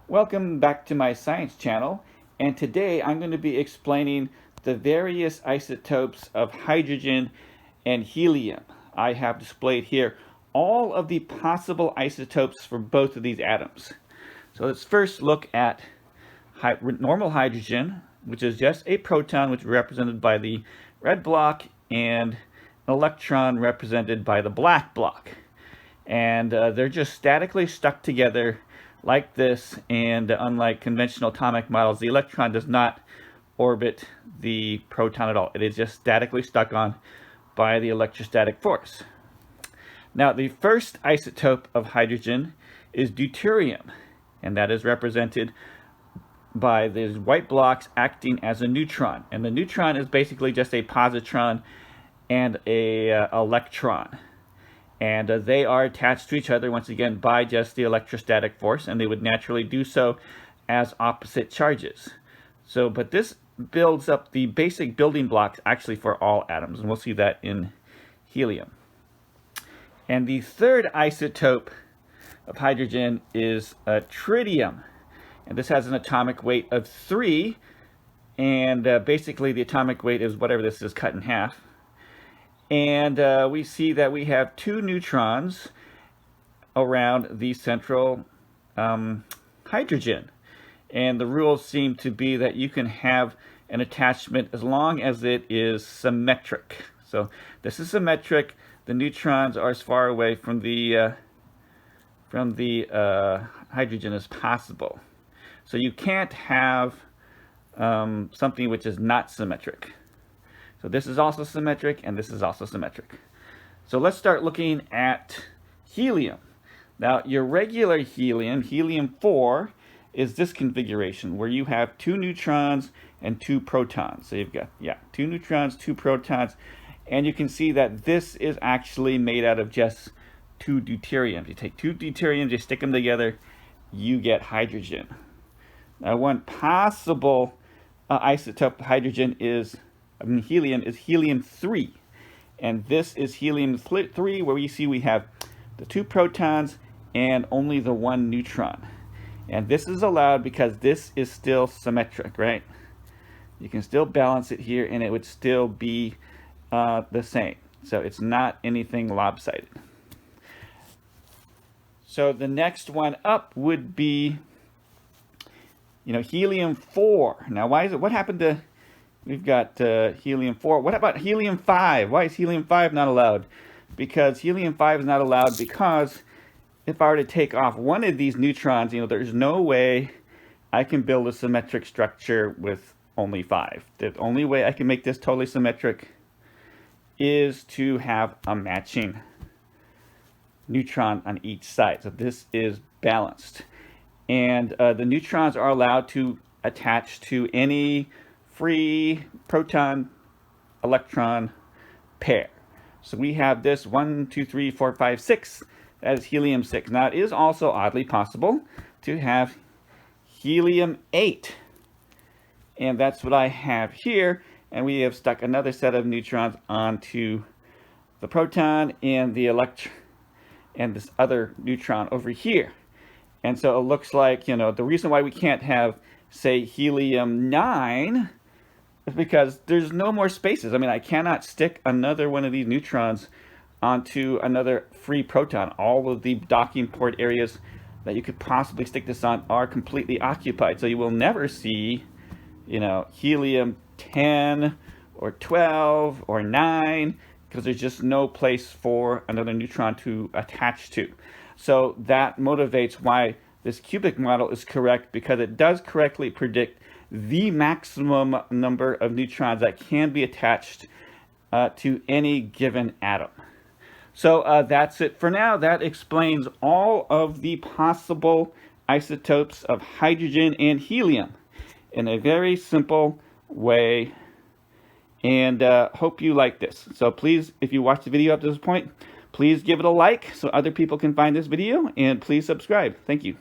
Welcome back to my science channel, and today I'm going to be explaining the various isotopes of hydrogen and helium. I have displayed here all of the possible isotopes for both of these atoms. So let's first look at normal hydrogen, which is just a proton, which is represented by the red block, and an electron represented by the black block. And they're just statically stuck together like this, and unlike conventional atomic models, the electron does not orbit the proton at all. It is just statically stuck on by the electrostatic force. Now, the first isotope of hydrogen is deuterium, and that is represented by these white blocks acting as a neutron. And the neutron is basically just a positron and a electron. And they are attached to each other, once again, by just the electrostatic force, and they would naturally do so as opposite charges. But this builds up the basic building blocks actually for all atoms, and we'll see that in helium. And the third isotope of hydrogen is tritium, and this has an atomic weight of 3, and basically the atomic weight is whatever this is cut in half. And we see that we have 2 neutrons around the central hydrogen. And the rules seem to be that you can have an attachment as long as it is symmetric. So this is symmetric. The neutrons are as far away from the hydrogen as possible. So you can't have something which is not symmetric. So this is also symmetric, and this is also symmetric. So let's start looking at helium. Now, your regular helium, helium-4, is this configuration where you have 2 neutrons and 2 protons. So you've got, 2 neutrons, 2 protons, and you can see that this is actually made out of just 2 deuteriums. You take 2 deuteriums, you stick them together, you get hydrogen. Now, one possible isotope of hydrogen helium is helium-3, and this is helium-3, where we have the 2 protons and only the 1 neutron. And this is allowed because this is still symmetric, right? You can still balance it here and it would still be the same. So it's not anything lopsided. So the next one up would be helium-4. Now, what happened to we've got helium-4. What about helium-5? Why is helium-5 not allowed? Because helium-5 is not allowed because if I were to take off one of these neutrons, there's no way I can build a symmetric structure with only 5. The only way I can make this totally symmetric is to have a matching neutron on each side. So this is balanced. And the neutrons are allowed to attach to any free proton electron pair. So we have this 1, 2, 3, 4, 5, 6. That is helium-6. Now it is also oddly possible to have helium-8. And that's what I have here. And we have stuck another set of neutrons onto the proton and the electron and this other neutron over here. And so it looks like, the reason why we can't have, say, helium-9 because there's no more spaces. I mean, I cannot stick another one of these neutrons onto another free proton. All of the docking port areas that you could possibly stick this on are completely occupied. So you will never see, helium-10 or 12 or 9 because there's just no place for another neutron to attach to. So that motivates why this cubic model is correct, because it does correctly predict the maximum number of neutrons that can be attached to any given atom. So that's it for now. That explains all of the possible isotopes of hydrogen and helium in a very simple way. And hope you like this. So please, if you watched the video up to this point, please give it a like so other people can find this video, and please subscribe. Thank you.